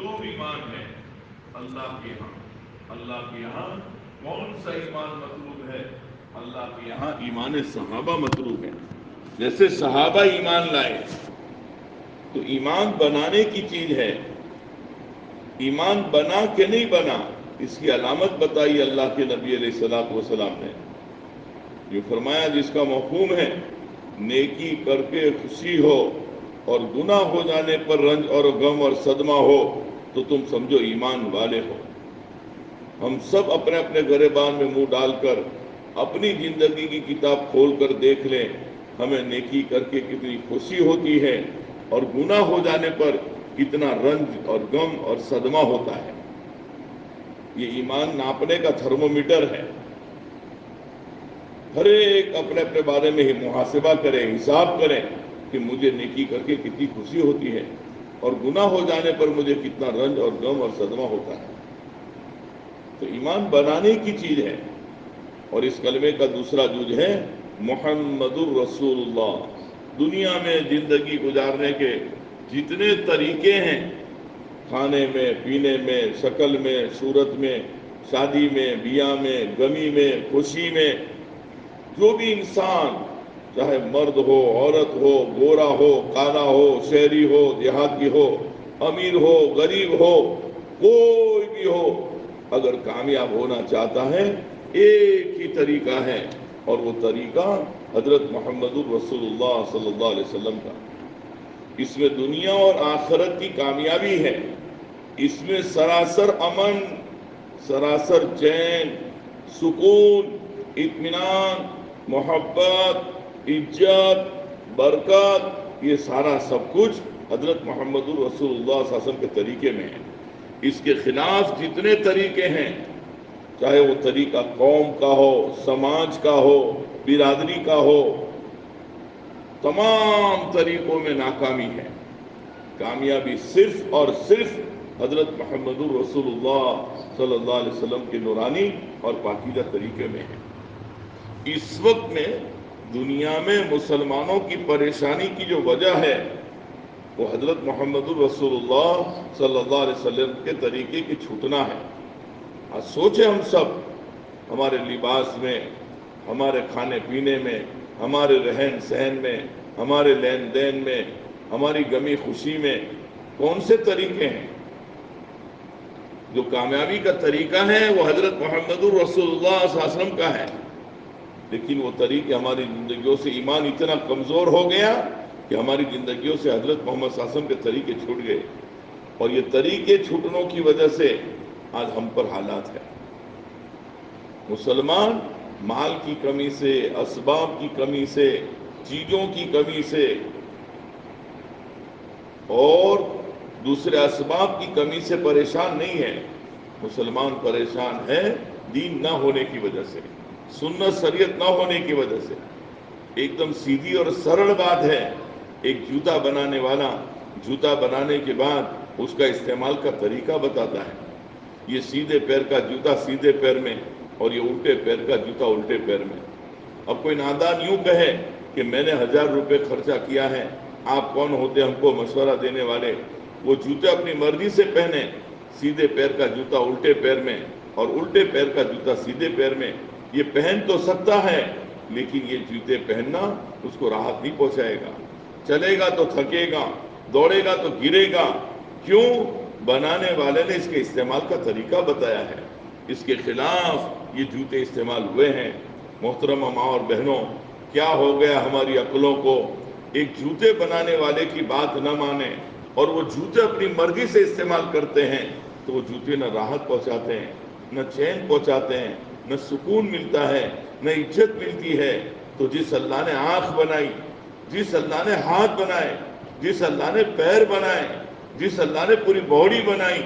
مطلوب ایمان ہے اللہ کے یہاں؟ اللہ کے یہاں کون سا ایمان مطلوب ہے؟ اللہ کے یہاں ایمان صحابہ مطلوب ہے۔ جیسے صحابہ ایمان لائے تو ایمان بنانے کی چیز ہے، ایمان بنا کہ نہیں بنا اس کی علامت بتائی اللہ کے نبی علیہ الصلوۃ والسلام نے۔ یہ فرمایا جس کا مفہوم ہے نیکی کر کے خوشی ہو اور گناہ ہو جانے پر رنج اور غم اور صدمہ ہو تو تم سمجھو ایمان والے ہو۔ ہم سب اپنے اپنے گریبان میں منہ ڈال کر اپنی زندگی کی کتاب کھول کر دیکھ لیں، ہمیں نیکی کر کے کتنی خوشی ہوتی ہے اور گناہ ہو جانے پر کتنا رنج اور غم اور صدمہ ہوتا ہے۔ یہ ایمان ناپنے کا تھرمومیٹر ہے۔ ہر ایک اپنے اپنے بارے میں ہی محاسبہ کرے، حساب کرے کہ مجھے نیکی کر کے کتنی خوشی ہوتی ہے اور گناہ ہو جانے پر مجھے کتنا رنج اور غم اور صدمہ ہوتا ہے۔ تو ایمان بنانے کی چیز ہے۔ اور اس کلمے کا دوسرا جز ہے محمد الرسول اللہ۔ دنیا میں زندگی گزارنے کے جتنے طریقے ہیں، کھانے میں، پینے میں، شکل میں، صورت میں، شادی میں، بیاہ میں، غمی میں، خوشی میں، جو بھی انسان چاہے مرد ہو، عورت ہو، گورا ہو، کالا ہو، شہری ہو، دیہاتی ہو، امیر ہو، غریب ہو، کوئی بھی ہو، اگر کامیاب ہونا چاہتا ہے ایک ہی طریقہ ہے، اور وہ طریقہ حضرت محمد الرسول اللہ صلی اللہ علیہ وسلم کا۔ اس میں دنیا اور آخرت کی کامیابی ہے، اس میں سراسر امن، سراسر چین، سکون، اطمینان، محبت، عزت، برکت، یہ سارا سب کچھ حضرت محمد الرسول اللہ صلی اللہ علیہ وسلم کے طریقے میں ہے۔ اس کے خلاف جتنے طریقے ہیں، چاہے وہ طریقہ قوم کا ہو، سماج کا ہو، برادری کا ہو، تمام طریقوں میں ناکامی ہے۔ کامیابی صرف اور صرف حضرت محمد الرسول اللہ صلی اللہ علیہ وسلم کے نورانی اور پاکیزہ طریقے میں ہے۔ اس وقت میں دنیا میں مسلمانوں کی پریشانی کی جو وجہ ہے وہ حضرت محمد الرسول اللہ صلی اللہ علیہ وسلم کے طریقے کی چھوٹنا ہے۔ آج سوچیں ہم سب، ہمارے لباس میں، ہمارے کھانے پینے میں، ہمارے رہن سہن میں، ہمارے لین دین میں، ہماری غمی خوشی میں کون سے طریقے ہیں؟ جو کامیابی کا طریقہ ہے وہ حضرت محمد الرسول اللہ صلی اللہ علیہ وسلم کا ہے، لیکن وہ طریقے ہماری زندگیوں سے، ایمان اتنا کمزور ہو گیا کہ ہماری زندگیوں سے حضرت محمد صلی اللہ علیہ وسلم کے طریقے چھوٹ گئے، اور یہ طریقے چھوٹنوں کی وجہ سے آج ہم پر حالات ہے۔ مسلمان مال کی کمی سے، اسباب کی کمی سے، چیزوں کی کمی سے اور دوسرے اسباب کی کمی سے پریشان نہیں ہے، مسلمان پریشان ہے دین نہ ہونے کی وجہ سے، سنت شریعت نہ ہونے کی وجہ سے۔ ایک دم سیدھی اور سرل بات ہے، ایک جوتا بنانے والا جوتا بنانے کے بعد اس کا استعمال کا طریقہ بتاتا ہے۔ یہ سیدھے پیر کا جوتا سیدھے پیر میں اور یہ الٹے پیر کا جوتا الٹے پیر میں۔ اب کوئی نادان یوں کہے کہ میں نے 1000 روپے خرچہ کیا ہے، آپ کون ہوتے ہم کو مشورہ دینے والے؟ وہ جوتے اپنی مرضی سے پہنے، سیدھے پیر کا جوتا الٹے پیر میں اور الٹے پیر کا جوتا سیدھے پیر میں۔ یہ پہن تو سکتا ہے لیکن یہ جوتے پہننا اس کو راحت نہیں پہنچائے گا، چلے گا تو تھکے گا، دوڑے گا تو گرے گا۔ کیوں؟ بنانے والے نے اس کے استعمال کا طریقہ بتایا ہے، اس کے خلاف یہ جوتے استعمال ہوئے ہیں۔ محترمہ ماں اور بہنوں، کیا ہو گیا ہماری عقلوں کو؟ ایک جوتے بنانے والے کی بات نہ مانے اور وہ جوتے اپنی مرضی سے استعمال کرتے ہیں تو وہ جوتے نہ راحت پہنچاتے ہیں، نہ چین پہنچاتے ہیں، نہ سکون ملتا ہے، نہ عزت ملتی ہے۔ تو جس اللہ نے آنکھ بنائی، جس اللہ نے ہاتھ بنائے، جس اللہ نے پیر بنائے، جس اللہ نے پوری باڈی بنائی،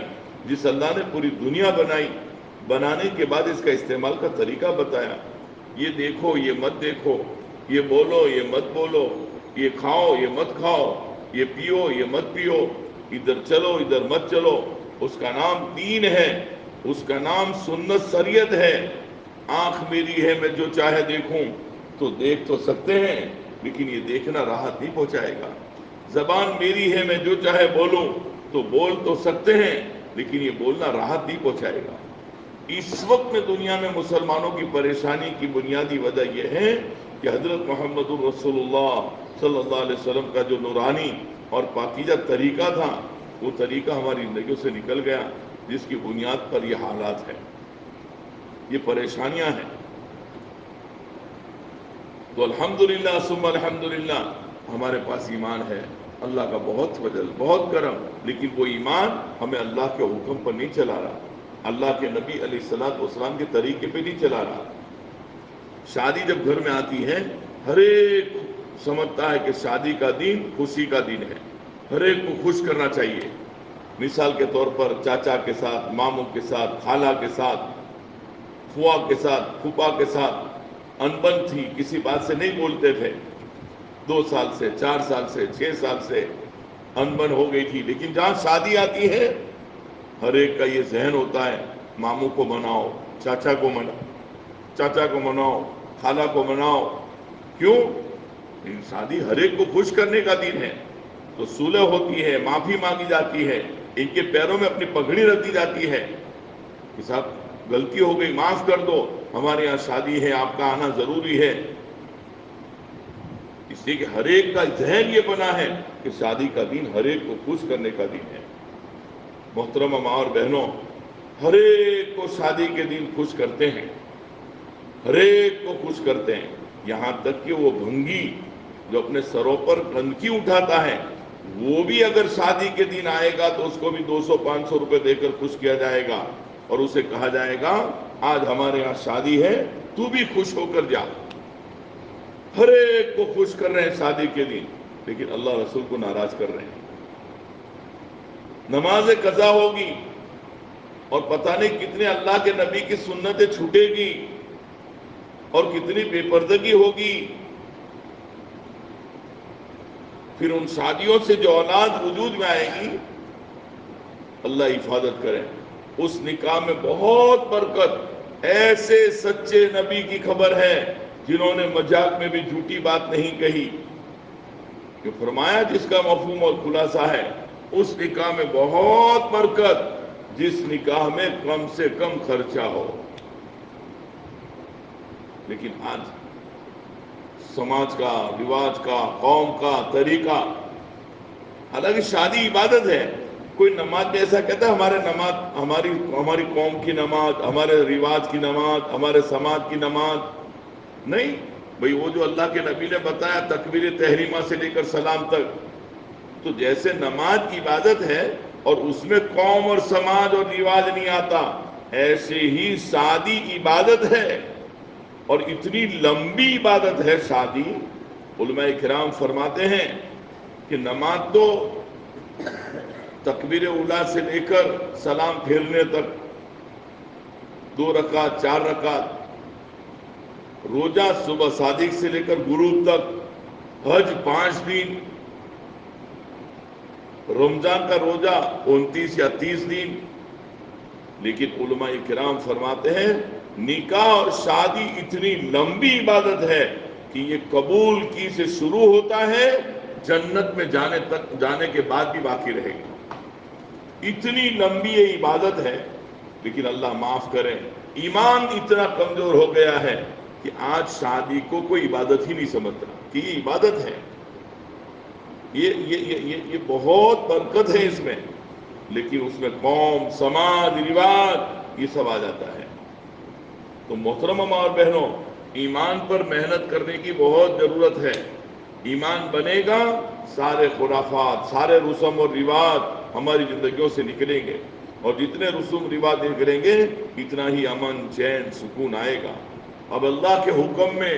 جس اللہ نے پوری دنیا بنائی، بنانے کے بعد اس کا استعمال کا طریقہ بتایا، یہ دیکھو یہ مت دیکھو، یہ بولو یہ مت بولو، یہ کھاؤ یہ مت کھاؤ، یہ پیو یہ مت پیو، ادھر چلو ادھر مت چلو۔ اس کا نام دین ہے، اس کا نام سنت شریعت ہے۔ آنکھ میری ہے میں جو چاہے دیکھوں تو دیکھ تو سکتے ہیں لیکن یہ دیکھنا راحت نہیں پہنچائے گا۔ زبان میری ہے میں جو چاہے بولوں تو تو بول تو سکتے ہیں لیکن یہ بولنا راحت نہیں پہنچائے گا۔ اس وقت میں دنیا میں مسلمانوں کی پریشانی کی بنیادی وجہ یہ ہے کہ حضرت محمد الرسول اللہ صلی اللہ علیہ وسلم کا جو نورانی اور پاکیزہ طریقہ تھا، وہ طریقہ ہماری زندگیوں سے نکل گیا، جس کی بنیاد پر یہ حالات ہیں، یہ پریشانیاں ہیں۔ تو الحمدللہ ثم الحمدللہ ہمارے پاس ایمان ہے، اللہ کا بہت فضل، بہت کرم، لیکن وہ ایمان ہمیں اللہ کے حکم پر نہیں چلا رہا، اللہ کے نبی علیہ الصلوۃ والسلام کے طریقے پہ نہیں چلا رہا۔ شادی جب گھر میں آتی ہے، ہر ایک سمجھتا ہے کہ شادی کا دن خوشی کا دن ہے، ہر ایک کو خوش کرنا چاہیے۔ مثال کے طور پر چاچا کے ساتھ، ماموں کے ساتھ، خالہ کے ساتھ، پھوپھا کے ساتھ، پھوپھا کے ساتھ انبن تھی، کسی بات سے نہیں بولتے تھے، 2 سال سے، 4 سال سے، 6 سال سے انبن ہو گئی تھی، لیکن جہاں شادی آتی ہے ہر ایک کا یہ ذہن ہوتا ہے ماموں کو مناؤ، چاچا کو مناؤ، خالہ کو مناؤ۔ کیوں؟ شادی ہر ایک کو خوش کرنے کا دن ہے، تو صلح ہوتی ہے، معافی مانگی جاتی ہے، ان کے پیروں میں اپنی پگڑی رکھی جاتی ہے کہ صاحب غلطی ہو گئی، معاف کر دو، ہمارے یہاں شادی ہے، آپ کا آنا ضروری ہے۔ اس لیے کہ ہر ایک کا ذہن یہ بنا ہے کہ شادی کا دن ہر ایک کو خوش کرنے کا دن ہے۔ محترمہ ماں اور بہنوں، ہر ایک کو شادی کے دن خوش کرتے ہیں، ہر ایک کو خوش کرتے ہیں، یہاں تک کہ وہ بھنگی جو اپنے سروں پر گندگی اٹھاتا ہے، وہ بھی اگر شادی کے دن آئے گا تو اس کو بھی 200-500 روپے دے کر خوش کیا جائے گا، اور اسے کہا جائے گا آج ہمارے یہاں شادی ہے، تو بھی خوش ہو کر جا۔ ہر ایک کو خوش کر رہے ہیں شادی کے دن، لیکن اللہ رسول کو ناراض کر رہے ہیں۔ نماز قضا ہوگی اور پتہ نہیں کتنے اللہ کے نبی کی سنتیں چھوٹے گی اور کتنی بے پردگی ہوگی۔ پھر ان شادیوں سے جو اولاد وجود میں آئے گی، اللہ حفاظت کرے، اس نکاح میں بہت برکت۔ ایسے سچے نبی کی خبر ہے جنہوں نے مذاق میں بھی جھوٹی بات نہیں کہی، کہ فرمایا جس کا مفہوم اور خلاصہ ہے اس نکاح میں بہت برکت جس نکاح میں کم سے کم خرچہ ہو۔ لیکن آج سماج کا، رواج کا، قوم کا طریقہ، حالانکہ شادی عبادت ہے، کوئی نماز میں ایسا کہتا ہے ہمارے نماز، ہماری قوم کی نماز، ہمارے رواج کی نماز، ہمارے سماج کی نماز نہیں بھئی، وہ جو اللہ کے نبی نے بتایا تکبیر تحریمہ سے لے کر سلام تک، تو جیسے نماز عبادت ہے اور اس میں قوم اور سماج اور رواج نہیں آتا، ایسے ہی شادی عبادت ہے، اور اتنی لمبی عبادت ہے شادی۔ علماء کرام فرماتے ہیں کہ نماز تو تکبیر اولیٰ سے لے کر سلام پھیرنے تک 2 رکعت 4 رکعت، روزہ صبح صادق سے لے کر غروب تک، حج 5 دن، رمضان کا روزہ 29 یا 30 دن۔ لیکن علماء کرام فرماتے ہیں نکاح اور شادی اتنی لمبی عبادت ہے کہ یہ قبول کی سے شروع ہوتا ہے، جنت میں جانے کے بعد بھی باقی رہے گا۔ اتنی لمبی یہ عبادت ہے، لیکن اللہ معاف کرے، ایمان اتنا کمزور ہو گیا ہے کہ آج شادی کو کوئی عبادت ہی نہیں سمجھتا کہ یہ عبادت ہے، یہ بہت برکت ہے اس میں، لیکن اس میں قوم، سماج، رواج یہ سب آ جاتا ہے۔ تو محترم ماں اور بہنوں، ایمان پر محنت کرنے کی بہت ضرورت ہے۔ ایمان بنے گا، سارے خرافات، سارے رسم اور رواج ہماری زندگیوں سے نکلیں گے، اور جتنے رسوم رواج نکلیں گے اتنا ہی امن، چین، سکون آئے گا۔ اب اللہ کے حکم میں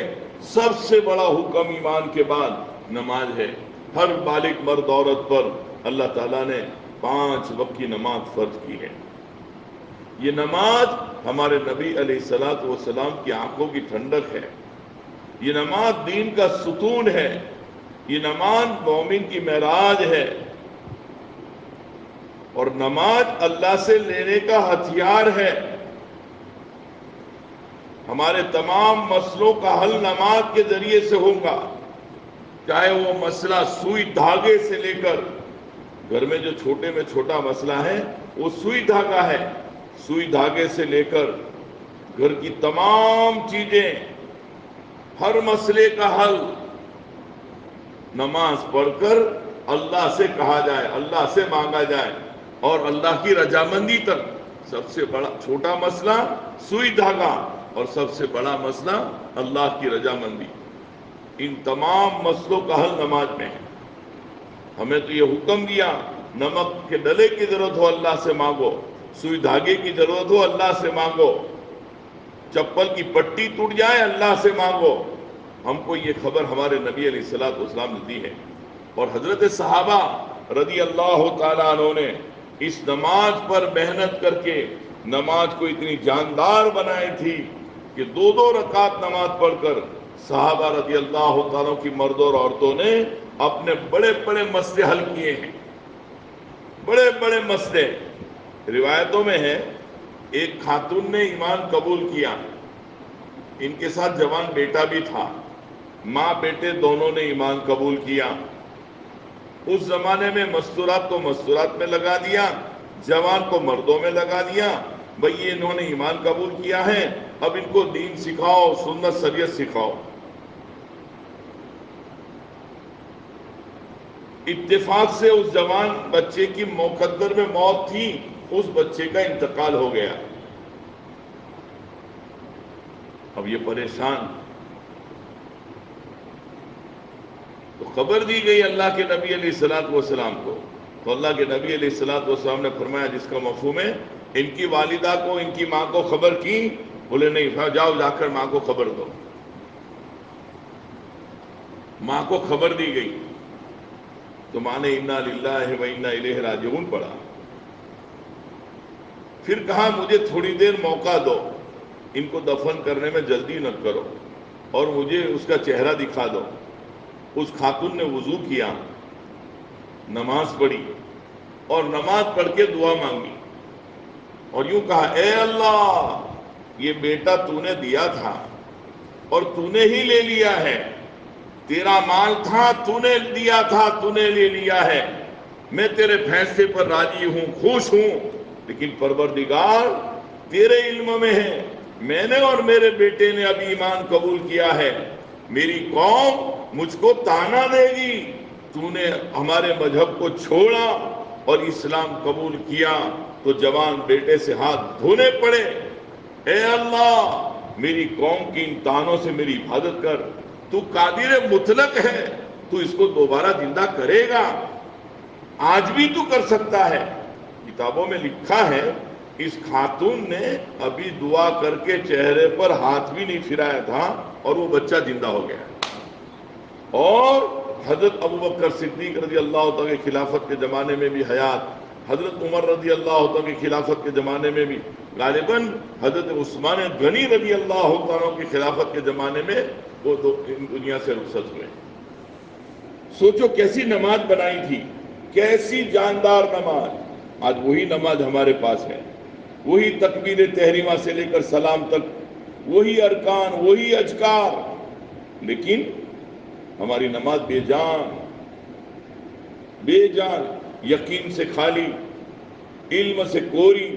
سب سے بڑا حکم ایمان کے بعد نماز ہے۔ ہر بالغ مرد عورت پر اللہ تعالیٰ نے 5 وقت کی نماز فرض کی ہے۔ یہ نماز ہمارے نبی علیہ الصلوۃ والسلام کی آنکھوں کی ٹھنڈک ہے، یہ نماز دین کا ستون ہے، یہ نماز مومن کی معراج ہے، اور نماز اللہ سے لینے کا ہتھیار ہے۔ ہمارے تمام مسئلوں کا حل نماز کے ذریعے سے ہوگا، چاہے وہ مسئلہ سوئی دھاگے سے لے کر گھر میں جو چھوٹے میں چھوٹا مسئلہ ہے وہ سوئی دھاگا ہے، سوئی دھاگے سے لے کر گھر کی تمام چیزیں، ہر مسئلے کا حل نماز پڑھ کر اللہ سے کہا جائے، اللہ سے مانگا جائے، اور اللہ کی رضامندی تک۔ سب سے بڑا چھوٹا مسئلہ سوئی دھاگا، اور سب سے بڑا مسئلہ اللہ کی رضامندی۔ ان تمام مسئلوں کا حل نماز میں ہے۔ ہمیں تو یہ حکم دیا، نمک کے ڈلے کی ضرورت ہو اللہ سے مانگو، سوئی دھاگے کی ضرورت ہو اللہ سے مانگو، چپل کی پٹی ٹوٹ جائے اللہ سے مانگو۔ ہم کو یہ خبر ہمارے نبی علیہ الصلوۃ والسلام نے دی ہے، اور حضرت صحابہ رضی اللہ تعالیٰ عنہ نے اس نماز پر محنت کر کے نماز کو اتنی جاندار بنائی تھی کہ 2 رکعت نماز پڑھ کر صحابہ رضی اللہ تعالیٰ کی مردوں اور عورتوں نے اپنے بڑے بڑے مسئلے حل کیے ہیں، بڑے بڑے مسئلے۔ روایتوں میں ہے ایک خاتون نے ایمان قبول کیا، ان کے ساتھ جوان بیٹا بھی تھا، ماں بیٹے دونوں نے ایمان قبول کیا۔ اس زمانے میں مستورات کو مستورات میں لگا دیا، جوان کو مردوں میں لگا دیا۔ بھئی یہ انہوں نے ایمان قبول کیا ہے، اب ان کو دین سکھاؤ، سنت شریعت سکھاؤ۔ اتفاق سے اس جوان بچے کی مقدر میں موت تھی، اس بچے کا انتقال ہو گیا۔ اب یہ پریشان، تو خبر دی گئی اللہ کے نبی علیہ الصلوۃ والسلام کو، تو اللہ کے نبی علیہ الصلوۃ والسلام نے فرمایا، جس کا مفہوم ہے ان کی والدہ کو، ان کی ماں کو خبر کی؟ بولے نہیں، جاؤ جا کر ماں کو خبر دو۔ ماں کو خبر دی گئی تو ماں نے انا للہ و انا الیہ راجعون پڑھا۔ پھر کہا مجھے تھوڑی دیر موقع دو، ان کو دفن کرنے میں جلدی نہ کرو، اور مجھے اس کا چہرہ دکھا دو۔ اس خاتون نے وضو کیا، نماز پڑھی، اور نماز پڑھ کے دعا مانگی، اور یوں کہا، اے اللہ، یہ بیٹا تو نے دیا تھا اور تو نے ہی لے لیا ہے، تیرا مال تھا، تو نے دیا تھا، تو نے لے لیا ہے، میں تیرے فیصلے پر راضی ہوں، خوش ہوں، لیکن پروردگار تیرے علم میں ہے، میں نے اور میرے بیٹے نے اب ایمان قبول کیا ہے، میری قوم مجھ کو تانا دے گی، تو نے ہمارے مذہب کو چھوڑا اور اسلام قبول کیا، تو جوان بیٹے سے ہاتھ دھونے پڑے، اے اللہ میری قوم کی ان تانوں سے میری حفاظت کر، تو قادر مطلق ہے، تو اس کو دوبارہ زندہ کرے گا، آج بھی تو کر سکتا ہے۔ کتابوں میں لکھا ہے اس خاتون نے ابھی دعا کر کے چہرے پر ہاتھ بھی نہیں پھرایا تھا اور وہ بچہ زندہ ہو گیا۔ اور حضرت ابوبکر صدیق رضی اللہ تعالیٰ کی خلافت کے زمانے میں بھی حیات، حضرت عمر رضی اللہ تعالیٰ کی خلافت کے زمانے میں بھی، غالباً حضرت عثمان غنی رضی اللہ تعالیٰ کی خلافت کے زمانے میں وہ دنیا سے رخصت ہوئے۔ سوچو کیسی نماز بنائی تھی، کیسی جاندار نماز۔ آج وہی نماز ہمارے پاس ہے، وہی تکبیر تحریمہ سے لے کر سلام تک، وہی ارکان، وہی اذکار، لیکن ہماری نماز بے جان، بے جان، یقین سے خالی، علم سے کوری۔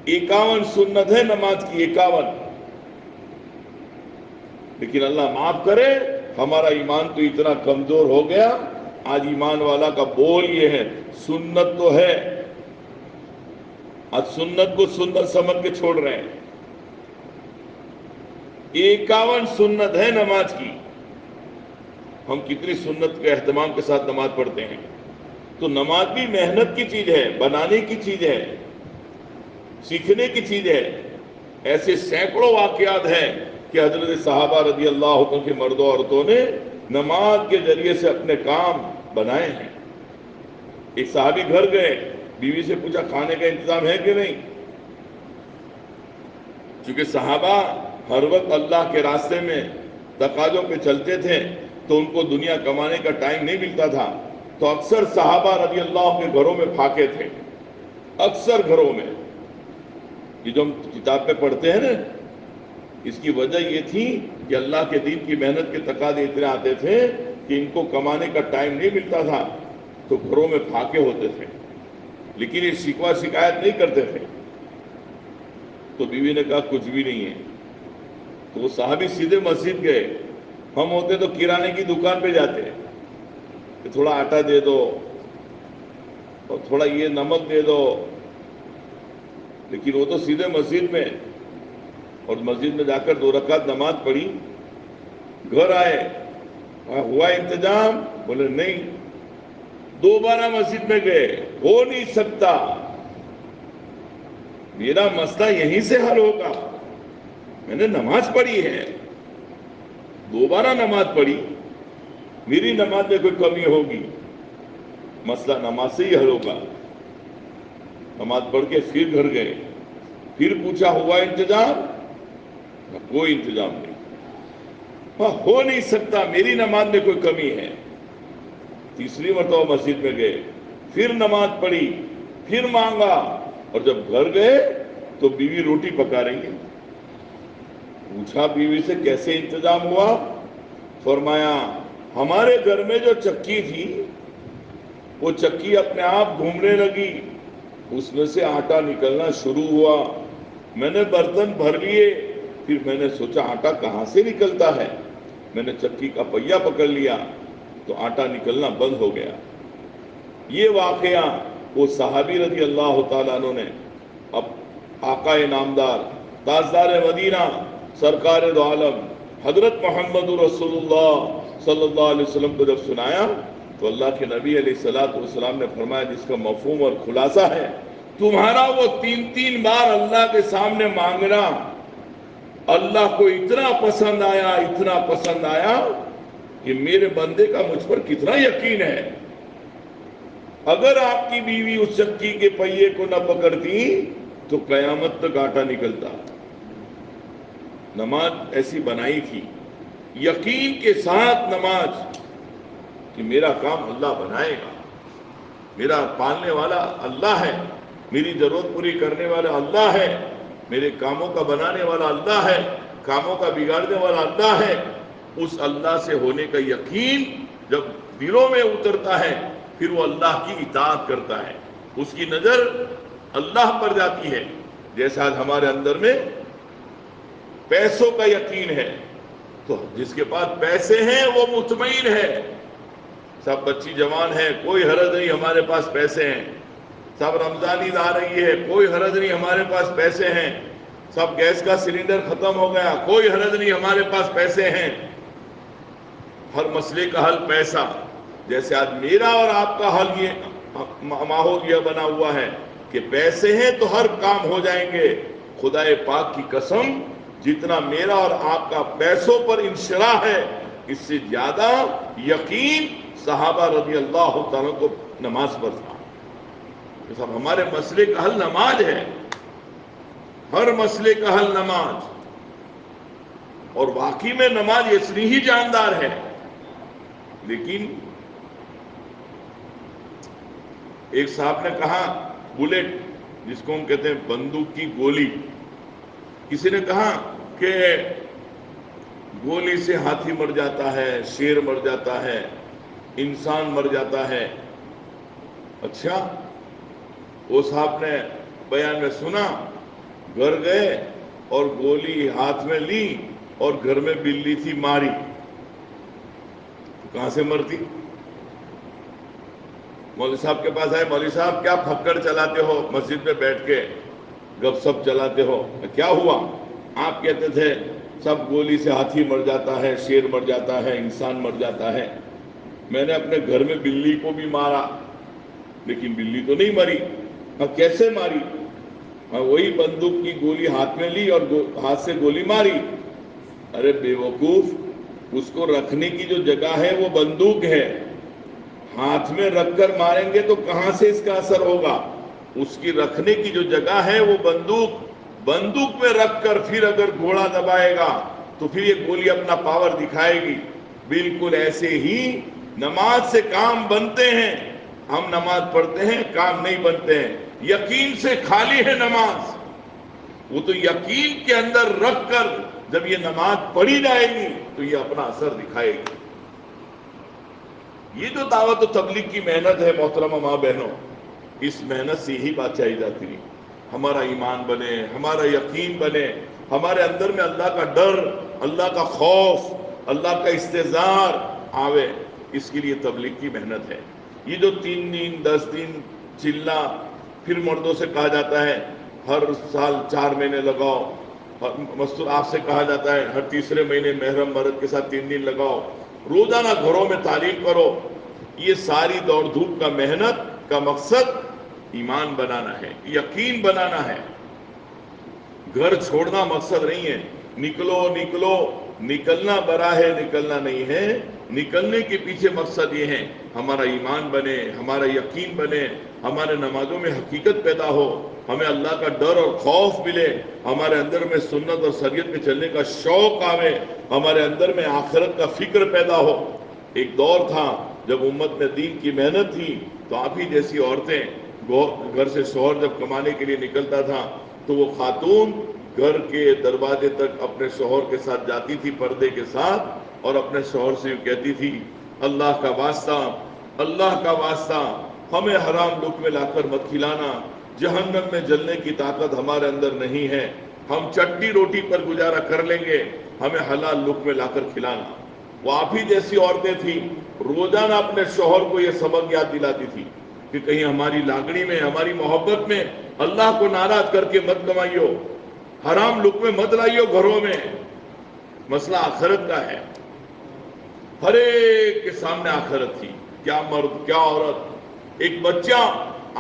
51 سنت ہے نماز کی، 51، لیکن اللہ معاف کرے ہمارا ایمان تو اتنا کمزور ہو گیا، آج ایمان والا کا بول یہ ہے، سنت تو ہے، آج سنت کو سنت سمجھ کے چھوڑ رہے ہیں۔ 51 سنت ہے نماز کی، ہم کتنی سنت کے اہتمام کے ساتھ نماز پڑھتے ہیں۔ تو نماز بھی محنت کی چیز ہے، بنانے کی چیز ہے، سیکھنے کی چیز ہے۔ ایسے سینکڑوں واقعات ہیں کہ حضرت صحابہ رضی اللہ عنہ کے مردوں عورتوں نے نماز کے ذریعے سے اپنے کام بنائے ہیں۔ ایک صحابی گھر گئے، بیوی سے پوچھا کھانے کا انتظام ہے کہ نہیں؟ چونکہ صحابہ ہر وقت اللہ کے راستے میں تقاضوں پہ چلتے تھے تو ان کو دنیا کمانے کا ٹائم نہیں ملتا تھا، تو اکثر صحابہ رضی اللہ کے گھروں میں پھاکے تھے، اکثر گھروں میں۔ یہ جو ہم کتاب پہ پڑھتے ہیں نا، اس کی وجہ یہ تھی کہ اللہ کے دین کی محنت کے تقاضے اتنے آتے تھے کہ ان کو کمانے کا ٹائم نہیں ملتا تھا، تو گھروں میں پھاکے ہوتے تھے، لیکن یہ شکوہ شکایت نہیں کرتے تھے۔ تو بیوی نے کہا کچھ بھی نہیں ہے۔ تو وہ صحابی سیدھے مسجد گئے۔ ہم ہوتے تو کرانے کی دکان پہ جاتے کہ تھوڑا آٹا دے دو اور تھوڑا یہ نمک دے دو، لیکن وہ تو سیدھے مسجد میں، اور مسجد میں جا کر 2 رکعت نماز پڑھی، گھر آئے، ہوا انتظام؟ بولے نہیں۔ دوبارہ مسجد میں گئے، ہو نہیں سکتا، میرا مسئلہ یہیں سے حل ہوگا، میں نے نماز پڑھی ہے، دوبارہ نماز پڑھی، میری نماز میں کوئی کمی ہوگی، مسئلہ نماز سے ہی حل ہوگا۔ نماز پڑھ کے پھر گھر گئے، پھر پوچھا ہوا انتظام؟ کوئی انتظام نہیں۔ ہو نہیں سکتا، میری نماز میں کوئی کمی ہے۔ تیسری مرتبہ مسجد میں گئے، پھر نماز پڑھی، پھر مانگا، اور جب گھر گئے تو بیوی روٹی پکا رہی ہے۔ پوچھا بیوی سے کیسے انتظام ہوا؟ فرمایا ہمارے گھر میں جو چکی تھی وہ چکی اپنے آپ گھومنے لگی، اس میں سے آٹا نکلنا شروع ہوا، میں نے برتن بھر لیے، پھر میں نے سوچا آٹا کہاں سے نکلتا ہے، میں نے چکی کا پہیا پکڑ لیا تو آٹا نکلنا بند ہو گیا۔ یہ واقعہ وہ صحابی رضی اللہ تعالیٰ عنہ نے اب آقا نامدار تاجدار مدینہ سرکار دو عالم حضرت محمد رسول اللہ صلی اللہ علیہ وسلم کو جب سنایا تو اللہ کے نبی علیہ الصلوۃ والسلام نے فرمایا، جس کا مفہوم اور خلاصہ ہے، تمہارا وہ 3 بار اللہ کے سامنے مانگنا اللہ کو اتنا پسند آیا، اتنا پسند آیا کہ میرے بندے کا مجھ پر کتنا یقین ہے۔ اگر آپ کی بیوی اس چکی کے پہیے کو نہ پکڑتی تو قیامت تک آٹا نکلتا۔ نماز ایسی بنائی تھی، یقین کے ساتھ نماز، کہ میرا کام اللہ بنائے گا، میرا پالنے والا اللہ ہے، میری ضرورت پوری کرنے والا اللہ ہے، میرے کاموں کا بنانے والا اللہ ہے، کاموں کا بگاڑنے والا اللہ ہے۔ اس اللہ سے ہونے کا یقین جب دلوں میں اترتا ہے پھر وہ اللہ کی اطاعت کرتا ہے، اس کی نظر اللہ پر جاتی ہے۔ جیسا آج ہمارے اندر میں پیسوں کا یقین ہے، تو جس کے پاس پیسے ہیں وہ مطمئن ہے، سب بچی جوان ہے، کوئی حرج نہیں ہمارے پاس پیسے ہیں، سب رمضان عید آ رہی ہے، کوئی حرج نہیں ہمارے پاس پیسے ہیں، سب گیس کا سلنڈر ختم ہو گیا، کوئی حرج نہیں ہمارے پاس پیسے ہیں۔ ہر مسئلے کا حل پیسہ، جیسے آج میرا اور آپ کا حل یہ ماحول یہ بنا ہوا ہے کہ پیسے ہیں تو ہر کام ہو جائیں گے۔ خدا پاک کی قسم، جتنا میرا اور آپ کا پیسوں پر انشراح ہے، اس سے زیادہ یقین صحابہ رضی اللہ تعالیٰ کو نماز پر تھا۔ کہ سب ہمارے مسئلے کا حل نماز ہے، ہر مسئلے کا حل نماز، اور واقعی میں نماز اتنی ہی جاندار ہے۔ لیکن ایک صاحب نے کہا بلیٹ، جس کو ہم کہتے ہیں بندوق کی گولی، کسی نے کہا کہ گولی سے ہاتھی مر جاتا ہے، شیر مر جاتا ہے، انسان مر جاتا ہے۔ اچھا، وہ صاحب نے بیان میں سنا، گھر گئے اور گولی ہاتھ میں لی اور گھر میں بلی تھی ماری، کہاں سے مرتی؟ مولوی صاحب کے پاس آئے، مولوی صاحب کیا پھکڑ چلاتے ہو مسجد میں بیٹھ کے، گپ سپ چلاتے ہو، کیا ہوا؟ آپ کہتے تھے سب گولی سے ہاتھی مر جاتا ہے، شیر مر جاتا ہے، انسان مر جاتا ہے۔ میں نے اپنے گھر میں بلی کو بھی مارا، لیکن بلی تو نہیں مری۔ کیسے ماری؟ وہی بندوق کی گولی ہاتھ میں لی اور ہاتھ سے گولی ماری۔ ارے بے وقوف، اس کو رکھنے کی جو جگہ ہے وہ بندوق ہے، ہاتھ میں رکھ کر ماریں گے تو کہاں سے اس کا اثر ہوگا؟ اس کی رکھنے کی جو جگہ ہے وہ بندوق میں رکھ کر پھر اگر گھوڑا دبائے گا تو پھر یہ گولی اپنا پاور دکھائے گی۔ بالکل ایسے ہی نماز سے کام بنتے ہیں، ہم نماز پڑھتے ہیں، کام نہیں بنتے ہیں۔ یقین سے خالی ہے نماز، وہ تو یقین کے اندر رکھ کر جب یہ نماز پڑھی جائے گی تو یہ اپنا اثر دکھائے گی۔ یہ جو دعوت و تبلیغ کی محنت ہے محترمہ ماں بہنوں، اس محنت سے یہی بات چاہی جاتی ہے، ہمارا ایمان بنے، ہمارا یقین بنے، ہمارے اندر میں اللہ کا ڈر، اللہ کا خوف، اللہ کا استحضار آوے، اس کے لیے تبلیغ کی محنت ہے۔ یہ جو 3 دن 10 دن چلنا، پھر مردوں سے کہا جاتا ہے ہر سال 4 مہینے لگاؤ، مستور آپ سے کہا جاتا ہے ہر تیسرے مہینے محرم مرد کے ساتھ 3 دن لگاؤ، روزانہ گھروں میں تعلیم کرو، یہ ساری دوڑ دھوپ کا محنت کا مقصد ایمان بنانا ہے، یقین بنانا ہے۔ گھر چھوڑنا مقصد نہیں ہے، نکلو نکلو، نکلنا براہ نکلنا نہیں ہے، نکلنے کے پیچھے مقصد یہ ہے ہمارا ایمان بنے، ہمارا یقین بنے، ہمارے نمازوں میں حقیقت پیدا ہو، ہمیں اللہ کا ڈر اور خوف ملے، ہمارے اندر میں سنت اور شریعت میں چلنے کا شوق آوے، ہمارے اندر میں آخرت کا فکر پیدا ہو۔ ایک دور تھا جب امت میں دین کی محنت تھی تو آپ ہی جیسی عورتیں، گھر سے شوہر جب کمانے کے لیے نکلتا تھا تو وہ خاتون گھر کے دروازے تک اپنے شوہر کے ساتھ جاتی تھی پردے کے ساتھ، اور اپنے شوہر سے یوں کہتی تھی اللہ کا واسطہ، اللہ کا واسطہ ہمیں حرام لقمے لا کر مت کھلانا، جہنم میں جلنے کی طاقت ہمارے اندر نہیں ہے، ہم چٹنی روٹی پر گزارا کر لیں گے، ہمیں حلال لقمے لا کر کھلانا۔ وہ آپ ہی جیسی عورتیں تھیں، روزانہ اپنے شوہر کو یہ سبق یاد دلاتی تھی کہ کہیں ہماری لاگڑی میں، ہماری محبت میں اللہ کو ناراض کر کے مت کمائیو، حرام لقمے مت لائیو گھروں میں، مسئلہ آخرت کا ہے۔ ہر ایک کے سامنے آخرت تھی، کیا مرد کیا عورت۔ ایک بچہ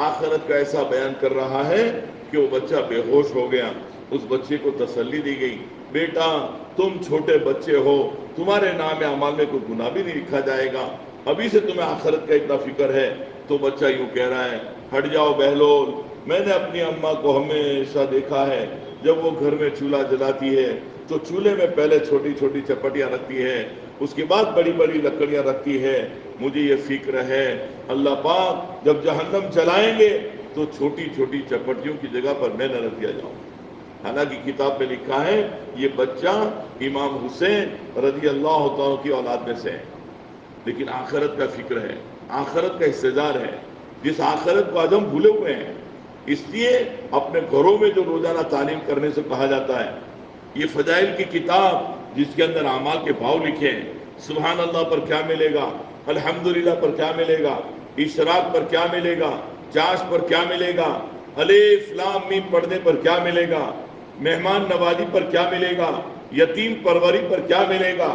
آخرت کا ایسا بیان کر رہا ہے کہ وہ بچہ بے ہوش ہو گیا، اس بچے کو تسلی دی گئی، بیٹا تم چھوٹے بچے ہو، تمہارے نام اعمال میں کوئی گناہ بھی نہیں لکھا جائے گا، ابھی سے تمہیں آخرت کا اتنا فکر ہے۔ تو بچہ یوں کہہ رہا ہے ہٹ جاؤ بہلول، میں نے اپنی اماں کو ہمیشہ دیکھا ہے جب وہ گھر میں چولہا جلاتی ہے تو چولہے میں پہلے چھوٹی چھوٹی چپٹیاں رکھتی ہے، اس کے بعد بڑی بڑی لکڑیاں رکھتی ہے، مجھے یہ فکر ہے اللہ پاک جب جہنم جلائیں گے تو چھوٹی چھوٹی چپٹیوں کی جگہ پر میں نہ رکھ دیا جاؤں۔ حالانکہ کتاب میں لکھا ہے یہ بچہ امام حسین رضی اللہ تعالیٰ کی اولاد میں سے ہے، لیکن آخرت کا فکر ہے، آخرت کا استحضار ہے، جس آخرت کو آج ہم بھولے ہوئے ہیں۔ اس لیے اپنے گھروں میں جو روزانہ تعلیم کرنے سے کہا جاتا ہے، یہ فضائل کی کتاب جس کے اندر اعمال کے بھاؤ لکھے ہیں، سبحان اللہ پر کیا ملے گا، الحمدللہ پر کیا ملے گا، اشراق پر کیا ملے گا، چاش پر کیا ملے گا، الف لام میم پڑھنے پر کیا ملے گا، مہمان نوازی پر کیا ملے گا، یتیم پروری پر کیا ملے گا،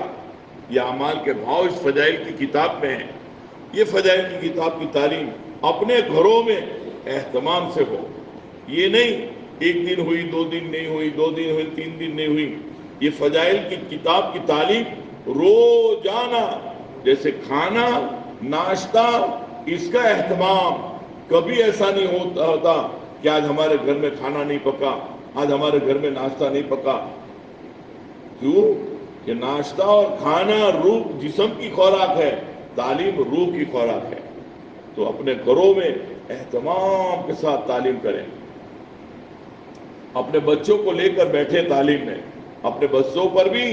یہ اعمال کے بھاؤ اس فضائل کی کتاب میں ہیں۔ یہ فضائل کی کتاب کی تعلیم اپنے گھروں میں اہتمام سے ہو، یہ نہیں 1 دن ہوئی 2 دن نہیں ہوئی، 2 دن ہوئی 3 دن نہیں ہوئی، یہ فضائل کی کتاب کی تعلیم روزانہ، جیسے کھانا ناشتہ، اس کا اہتمام۔ کبھی ایسا نہیں ہوتا کہ آج ہمارے گھر میں کھانا نہیں پکا، آج ہمارے گھر میں ناشتہ نہیں پکا۔ کیوں کہ ناشتہ اور کھانا روح جسم کی خوراک ہے، تعلیم روح کی خوراک ہے۔ تو اپنے گھروں میں اہتمام کے ساتھ تعلیم کریں، اپنے بچوں کو لے کر بیٹھے تعلیم میں، اپنے بچوں پر بھی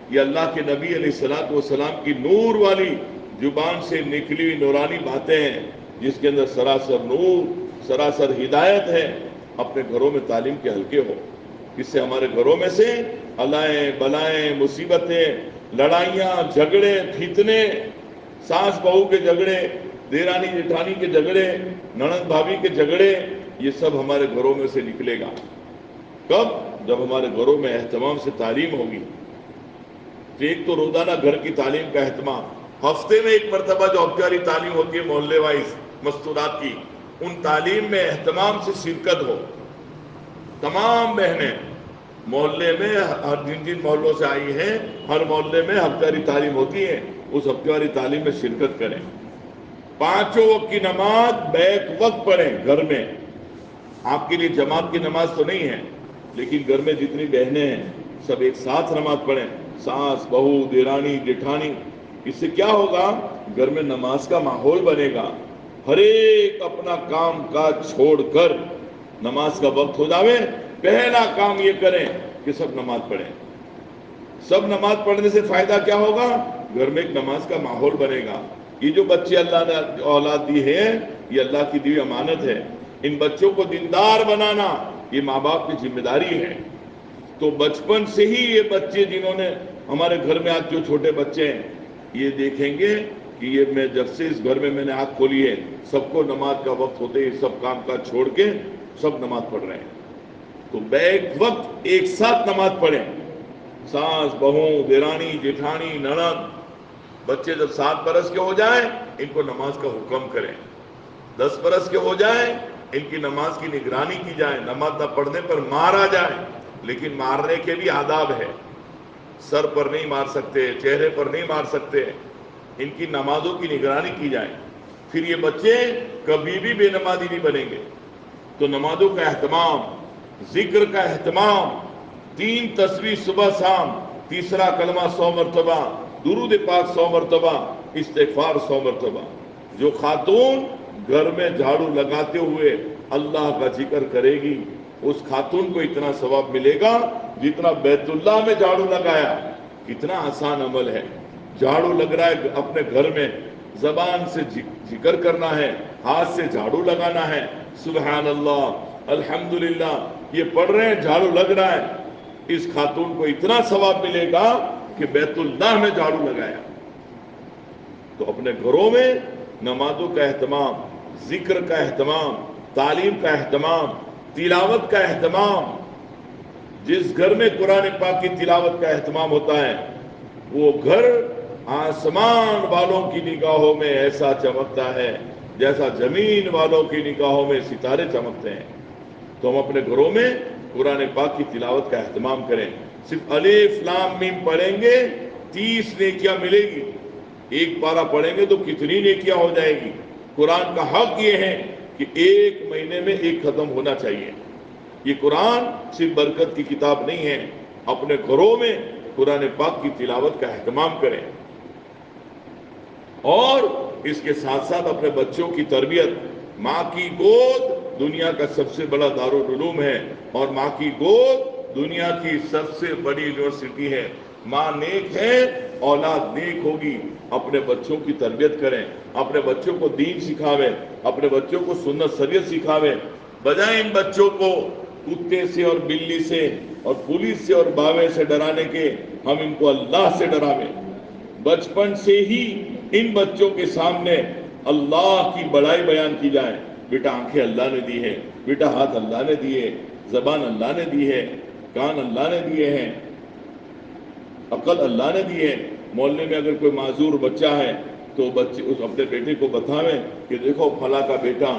یہ اللہ کے نبی علیہ الصلوۃ والسلام کی نور والی زبان سے نکلی ہوئی نورانی باتیں ہیں، جس کے اندر سراسر نور، سراسر ہدایت ہے۔ اپنے گھروں میں تعلیم کے حلقے ہو، اس سے ہمارے گھروں میں سے الائیں بلائیں مصیبتیں، لڑائیاں جھگڑے فتنے، ساس بہو کے جھگڑے، دیرانی جیٹھانی کے جھگڑے، ننند بھابھی کے جھگڑے، یہ سب ہمارے گھروں میں سے نکلے گا۔ کب؟ جب ہمارے گھروں میں اہتمام سے تعلیم ہوگی۔ ایک تو روزانہ گھر کی تعلیم کا اہتمام، ہفتے میں 1 مرتبہ جو ہفتیاری تعلیم ہوتی ہے محلے وائز مستورات کی، ان تعلیم میں اہتمام سے شرکت ہو۔ تمام بہنیں محلے میں، جن محلوں سے آئی ہیں، ہر محلے میں ہفتیاری تعلیم ہوتی ہے، اس ہفتیاری تعلیم میں شرکت کریں۔ 5 وقت کی نماز بیک وقت پڑھیں گھر میں۔ آپ کے لیے جماعت کی نماز تو نہیں ہے، لیکن گھر میں جتنی بہنیں ہیں سب ایک ساتھ نماز پڑھیں، ساس بہو دیرانی جیٹھانی۔ اس سے کیا ہوگا؟ گھر میں نماز کا ماحول بنے گا، ہر ایک اپنا کام کاج چھوڑ کر نماز کا وقت ہو جاوے، پہلا کام یہ کریں کہ سب نماز پڑھیں۔ سب نماز پڑھنے سے فائدہ کیا ہوگا؟ گھر میں ایک نماز کا ماحول بنے گا۔ یہ جو بچے اللہ نے اولاد دی ہے یہ اللہ کی دی امانت ہے. ان بچوں کو دیندار بنانا یہ ماں باپ کی ذمہ داری ہے. تو بچپن سے ہی یہ بچے جنہوں نے ہمارے گھر میں آج جو چھوٹے بچے ہیں یہ دیکھیں گے کہ یہ میں جب سے اس گھر میں نے آنکھ کھولی ہے سب کو نماز کا وقت ہوتے ہی سب کام کاج چھوڑ کے سب نماز پڑھ رہے ہیں. تو بیک وقت ایک ساتھ نماز پڑھیں. ساس بہو دیرانی جیٹھانی ننند بچے جب 7 برس کے ہو جائیں ان کو نماز کا حکم کریں. 10 برس کے ہو جائیں ان کی نماز کی نگرانی کی جائے. نماز نہ پڑھنے پر مارا جائے لیکن مارنے کے بھی آداب ہے. سر پر نہیں مار سکتے, چہرے پر نہیں مار سکتے. ان کی نمازوں کی نگرانی کی جائے. پھر یہ بچے کبھی بھی بے نمازی نہیں بنیں گے. تو نمازوں کا اہتمام, ذکر کا اہتمام, 3 تسبیح صبح شام, تیسرا کلمہ 100 مرتبہ, درود پاک 100 مرتبہ, استغفار 100 مرتبہ. جو خاتون گھر میں جھاڑو لگاتے ہوئے اللہ کا ذکر کرے گی اس خاتون کو اتنا ثواب ملے گا جتنا بیت اللہ میں جھاڑو لگایا. کتنا آسان عمل ہے. جھاڑو لگ رہا ہے اپنے گھر میں, زبان سے ذکر کرنا ہے, ہاتھ سے جھاڑو لگانا ہے, سبحان اللہ الحمدللہ یہ پڑھ رہے ہیں, جھاڑو لگ رہا ہے. اس خاتون کو اتنا ثواب ملے گا کہ بیت اللہ میں جھاڑو لگایا. تو اپنے گھروں میں نمازوں کا اہتمام, ذکر کا اہتمام, تعلیم کا اہتمام, تلاوت کا اہتمام. جس گھر میں قرآن پاک کی تلاوت کا اہتمام ہوتا ہے وہ گھر آسمان والوں کی نگاہوں میں ایسا چمکتا ہے جیسا زمین والوں کی نگاہوں میں ستارے چمکتے ہیں. تو ہم اپنے گھروں میں قرآن پاک کی تلاوت کا اہتمام کریں. صرف الف لام میم پڑھیں گے 30 نیکیاں ملے گی. ایک پارہ پڑھیں گے تو کتنی نیکیاں ہو جائے گی. قرآن کا حق یہ ہے کہ 1 مہینے میں 1 ختم ہونا چاہیے. یہ قرآن صرف برکت کی کتاب نہیں ہے. اپنے گھروں میں قرآن پاک کی تلاوت کا اہتمام کریں. اور اس کے ساتھ ساتھ اپنے بچوں کی تربیت. ماں کی گود دنیا کا سب سے بڑا دارالعلوم ہے اور ماں کی گود دنیا کی سب سے بڑی یونیورسٹی ہے. ماں نیک ہے اولاد نیک ہوگی. اپنے بچوں کی تربیت کریں, اپنے بچوں کو دین سکھاویں, اپنے بچوں کو سنت شریعت سکھاویں. بجائے ان بچوں کو کتے سے اور بلی سے اور پولیس سے اور باوے سے ڈرانے کے ہم ان کو اللہ سے ڈراویں. بچپن سے ہی ان بچوں کے سامنے اللہ کی بڑائی بیان کی جائے. بیٹا آنکھیں اللہ نے دی ہے, بیٹا ہاتھ اللہ نے دیے, زبان اللہ نے دی ہے, کان اللہ نے دیے ہیں, عقل اللہ نے دی ہے. محلے میں اگر کوئی معذور بچہ ہے تو بچے اس اپنے بیٹے کو بتاویں کہ دیکھو فلاں کا بیٹا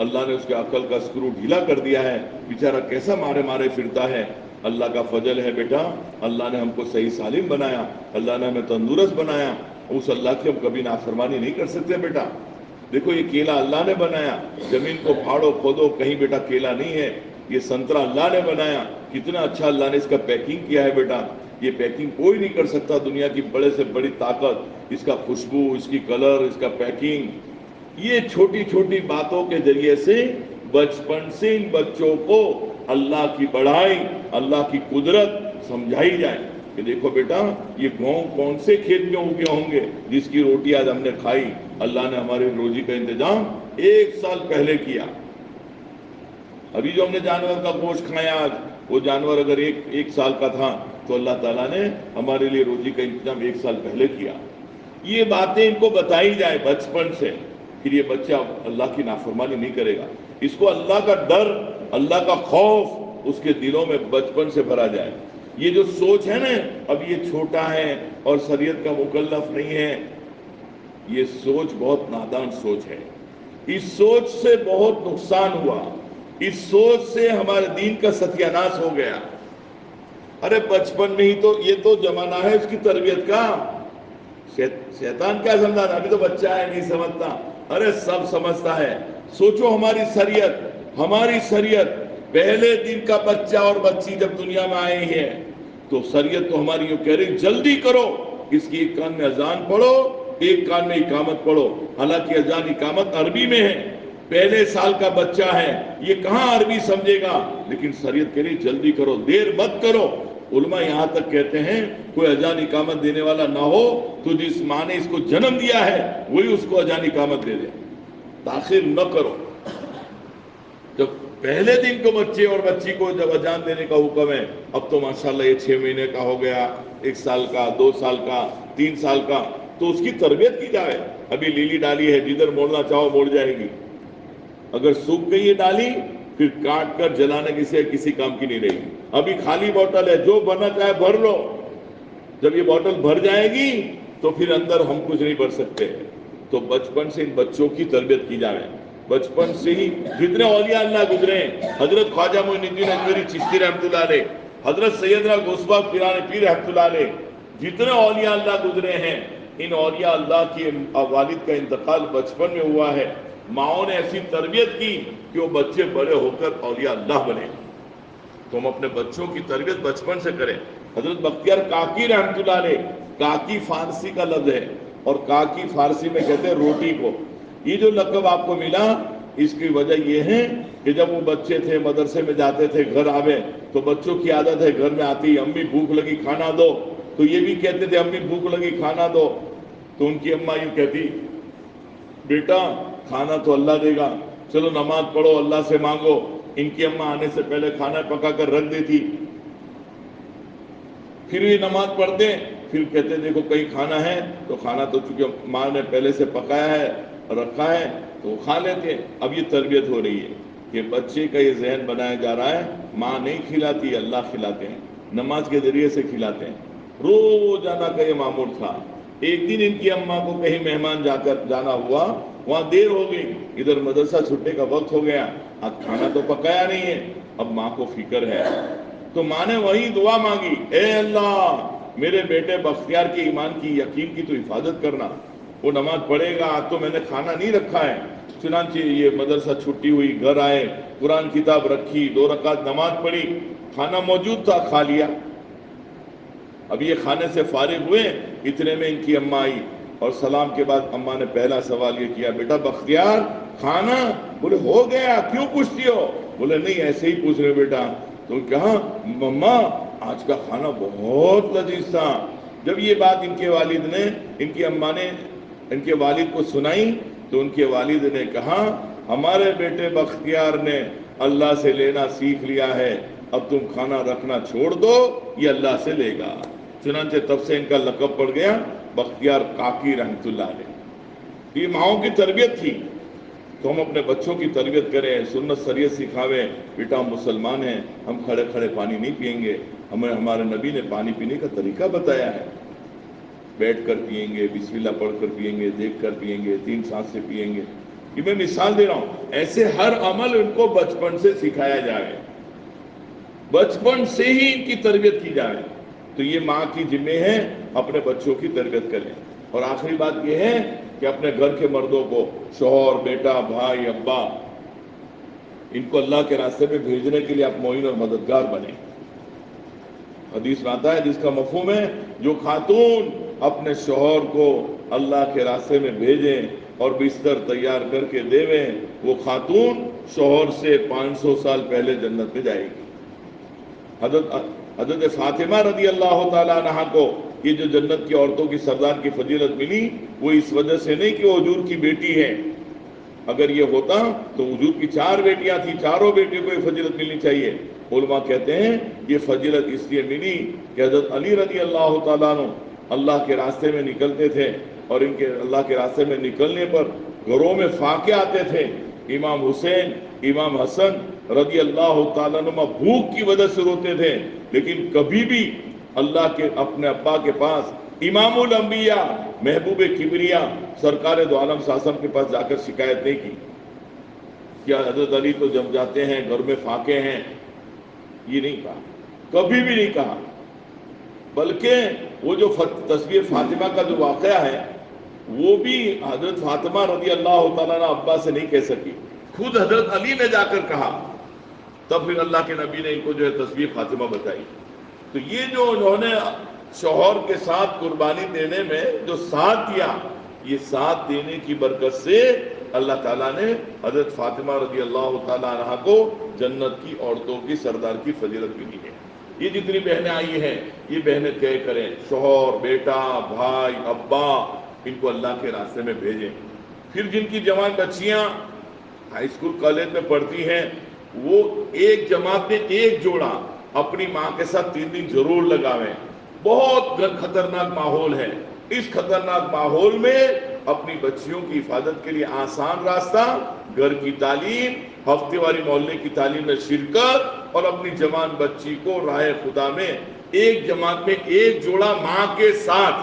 اللہ نے اس کے عقل کا سکرو ڈھیلا کر دیا ہے, بیچارہ کیسا مارے مارے پھرتا ہے. اللہ کا فضل ہے بیٹا, اللہ نے ہم کو صحیح سالم بنایا, اللہ نے ہمیں تندرست بنایا. اس اللہ کی ہم کبھی نافرمانی نہیں کر سکتے بیٹا. دیکھو یہ کیلا اللہ نے بنایا, زمین کو پھاڑو کھودو کہیں بیٹا کیلا نہیں ہے. یہ سنترا اللہ نے بنایا, کتنا اچھا اللہ نے اس کا پیکنگ کیا ہے بیٹا. یہ پیکنگ کوئی نہیں کر سکتا. دنیا کی بڑے سے بڑی طاقت اس کا خوشبو, اس کی کلر, اس کا پیکنگ. یہ چھوٹی چھوٹی باتوں کے ذریعے سے بچپن سے ان بچوں کو اللہ کی بڑائی, اللہ کی قدرت سمجھائی جائے کہ دیکھو بیٹا یہ گاؤں کون سے کھیت میں اگے ہوں گے جس کی روٹی آج ہم نے کھائی. اللہ نے ہماری روزی کا انتظام 1 سال پہلے کیا. ابھی جو ہم نے جانور کا گوشت کھایا آج وہ جانور اگر ایک سال کا تھا تو اللہ تعالیٰ نے ہمارے لیے روزی کا انتظام 1 سال پہلے کیا. یہ باتیں ان کو بتائی جائے بچپن سے, پھر یہ بچہ اللہ کی نافرمانی نہیں کرے گا. اس کو اللہ کا ڈر, اللہ کا خوف اس کے دلوں میں بچپن سے بھرا جائے. یہ جو سوچ ہے نا اب یہ چھوٹا ہے اور شریعت کا مکلف نہیں ہے, یہ سوچ بہت نادان سوچ ہے. اس سوچ سے بہت نقصان ہوا. اس سوچ سے ہمارے دین کا ستیہ ناش ہو گیا. ارے بچپن میں ہی تو یہ تو زمانہ ہے اس کی تربیت کا. شیطان کیا سمجھا تھا, ابھی تو بچہ ہے نہیں سمجھتا. ارے سب سمجھتا ہے. سوچو ہماری شریعت پہلے دن کا بچہ اور بچی جب دنیا میں آئے ہیں تو شریعت تو ہماری یوں کہہ رہی جلدی کرو, اس کی ایک کان میں اذان پڑھو ایک کان میں اقامت پڑھو. حالانکہ اذان اقامت عربی میں ہے, پہلے سال کا بچہ ہے, یہ کہاں عربی سمجھے گا. لیکن شریعت کہہ رہی جلدی کرو, دیر مت کرو. علماء یہاں تک کہتے ہیں کوئی اذان اقامت دینے والا نہ ہو تو جس ماں نے اس کو جنم دیا ہے وہی اس کو اذان اقامت دے دے، تاخیر نہ کرو۔ جب پہلے دن کو بچے اور بچی کو جب اذان دینے کا حکم ہے، اب تو ماشاءاللہ یہ 6 مہینے کا ہو گیا، 1 سال کا، 2 سال کا، 3 سال کا، تو اس کی تربیت کی جائے۔ ابھی لیلی ڈالی ہے، جدھر موڑنا چاہو موڑ جائے گی، اگر سوکھ گئی ہے ڈالی پھر کاٹ کر جلانے سے کسی کام کی نہیں رہے گی۔ ابھی خالی بوتل ہے، جو بھرنا چاہے بھر لو، جب یہ بوتل بھر جائے گی تو پھر اندر ہم کچھ نہیں بھر سکتے۔ تو بچپن سے ان بچوں کی تربیت کی جائے، بچپن سے ہی۔ جتنے اولیاء اللہ گزرے ہیں، حضرت خواجہ معین الدین اجمیری چشتی رحمۃ اللہ علیہ، حضرت سیدنا غوث پاک پیران پیر رحمۃ اللہ علیہ، جتنے اولیاء اللہ گزرے ہیں، ان اولیاء اللہ کے والد کا انتقال بچپن میں ہوا ہے۔ ماؤں نے ایسی تربیت کی کہ وہ بچے بڑے ہو کر اولیاء اللہ بنے۔ تو ہم اپنے بچوں کی تربیت بچپن سے کریں۔ حضرت بختیار کاکی رحمۃ اللہ علیہ، کاکی فارسی کا لفظ ہے، اور کاکی فارسی میں کہتے ہیں روٹی کو۔ یہ جو لقب آپ کو ملا اس کی وجہ یہ ہے کہ جب وہ بچے تھے مدرسے میں جاتے تھے، گھر آوے تو بچوں کی عادت ہے گھر میں آتی امی بھوک لگی کھانا دو، تو یہ بھی کہتے تھے امی بھوک لگی کھانا دو، تو ان کی اماں یوں کہتی بیٹا کھانا تو اللہ دے گا، چلو نماز پڑھو اللہ سے مانگو۔ ان کی اماں آنے سے پہلے کھانا پکا کر رکھ دیتی، پھر یہ نماز پڑھتے، پھر کہتے دیکھو کہیں کھانا ہے تو کھانا تو چونکہ ماں نے پہلے سے پکایا ہے رکھا ہے تو وہ کھا لیتے۔ اب یہ تربیت ہو رہی ہے کہ بچے کا یہ ذہن بنایا جا رہا ہے ماں نہیں کھلاتی اللہ کھلاتے ہیں، نماز کے ذریعے سے کھلاتے ہیں۔ روزانہ کا یہ معمول تھا۔ ایک دن ان کی اماں کو کہیں مہمان جا کر جانا ہوا، وہاں دیر ہو گئی، ادھر مدرسہ چھٹنے کا وقت ہو گیا، اب کھانا تو پکایا نہیں ہے، اب ماں کو فکر ہے، تو ماں نے وہی دعا مانگی، اے اللہ میرے بیٹے بختیار کے ایمان کی یقین کی تو حفاظت کرنا، وہ نماز پڑھے گا، آج تو میں نے کھانا نہیں رکھا ہے۔ چنانچہ یہ مدرسہ چھٹی ہوئی، گھر آئے، قرآن کتاب رکھی، 2 رکعت نماز پڑھی، کھانا موجود تھا کھا لیا۔ اب یہ کھانے سے فارغ ہوئے، اتنے میں ان کی اماں آئی، اور سلام کے بعد اماں نے پہلا سوال یہ کیا، بیٹا بختیار کھانا؟ بولے ہو گیا، کیوں پوچھتی ہو؟ بولے نہیں ایسے ہی پوچھ رہے بیٹا۔ تو کہا مما آج کا کھانا بہت لذیذ تھا۔ جب یہ بات ان کے والد نے، ان کی اماں نے ان کے والد کو سنائی تو ان کے والد نے کہا ہمارے بیٹے بختیار نے اللہ سے لینا سیکھ لیا ہے، اب تم کھانا رکھنا چھوڑ دو، یہ اللہ سے لے گا۔ چنانچہ تب سے ان کا لقب پڑ گیا بختیار کاکی رحمۃ اللہ علیہ۔ یہ ماؤں کی تربیت تھی۔ تو ہم اپنے بچوں کی تربیت کریں، سنت شریعت سکھاویں، بیٹا ہم مسلمان ہیں، ہم کھڑے کھڑے پانی نہیں پیئیں گے، ہمیں ہمارے نبی نے پانی پینے کا طریقہ بتایا ہے، بیٹھ کر پیئیں گے، بسم اللہ پڑھ کر پیئیں گے، دیکھ کر پیئیں گے، 3 سانس سے پیئیں گے۔ یہ میں مثال دے رہا ہوں، ایسے ہر عمل ان کو بچپن سے سکھایا جائے، بچپن سے ہی ان کی تربیت کی جائے۔ تو یہ ماں کی ذمہ ہے اپنے بچوں کی تربیت کریں۔ اور آخری بات یہ ہے کہ اپنے گھر کے مردوں کو، شوہر، بیٹا، بھائی، ابا، ان کو اللہ کے راستے پہ بھیجنے کے لیے آپ معین اور مددگار بنیں۔ حدیث میں آتا ہے جس کا مفہوم ہے جو خاتون اپنے شوہر کو اللہ کے راستے میں بھیجیں اور بستر تیار کر کے دیویں، وہ خاتون شوہر سے 500 سال پہلے جنت میں جائے گی۔ حضرت فاطمہ رضی اللہ تعالیٰ عنہ کو یہ جو جنت کی عورتوں کی سردار کی فضیلت ملی، وہ اس وجہ سے نہیں کہ وہ حضور کی بیٹی ہے، اگر یہ ہوتا تو حضور کی 4 بیٹیاں تھیں، چاروں بیٹیوں کو یہ فضیلت ملنی چاہیے۔ علماء کہتے ہیں یہ فضیلت اس لیے ملی کہ حضرت علی رضی اللہ تعالیٰ عنہ اللہ کے راستے میں نکلتے تھے، اور ان کے اللہ کے راستے میں نکلنے پر گھروں میں فاقے آتے تھے۔ امام حسین، امام حسن رضی اللہ تعالیٰ عنہ بھوک کی وجہ سے روتے تھے، لیکن کبھی بھی اللہ کے اپنے ابا کے پاس، امام الانبیاء، محبوب کبریا، سرکار دو عالم صلی اللہ علیہ وسلم کے پاس جا کر شکایت نہیں کی کیا حضرت علی تو جب جاتے ہیں گھر میں فاقے ہیں، یہ نہیں کہا، کبھی بھی نہیں کہا۔ بلکہ وہ جو تصویر فاطمہ کا جو واقعہ ہے وہ بھی حضرت فاطمہ رضی اللہ تعالیٰ عنہ ابا سے نہیں کہہ سکی، خود حضرت علی نے جا کر کہا، تب پھر اللہ کے نبی نے ان کو جو ہے تصویر فاطمہ بتائی۔ تو یہ جو انہوں نے شوہر کے ساتھ قربانی دینے میں جو ساتھ دیا، یہ ساتھ دینے کی برکت سے اللہ تعالیٰ نے حضرت فاطمہ رضی اللہ تعالیٰ عنہ کو جنت کی عورتوں کی سردار کی فضیلت ملی ہے۔ یہ جتنی بہنیں آئی ہیں یہ بہنیں طے کریں، شوہر، بیٹا، بھائی، ابا، ان کو اللہ کے راستے میں بھیجیں۔ پھر جن کی جوان بچیاں ہائی اسکول کالج میں پڑھتی ہیں وہ ایک جماعت میں ایک جوڑا اپنی ماں کے ساتھ 3 دن ضرور لگاویں۔ بہت خطرناک ماحول ہے، اس خطرناک ماحول میں اپنی بچیوں کی حفاظت کے لیے آسان راستہ گھر کی تعلیم، ہفتے والی محلے کی تعلیم میں شرکت، اور اپنی جوان بچی کو راہ خدا میں ایک جماعت میں ایک جوڑا ماں کے ساتھ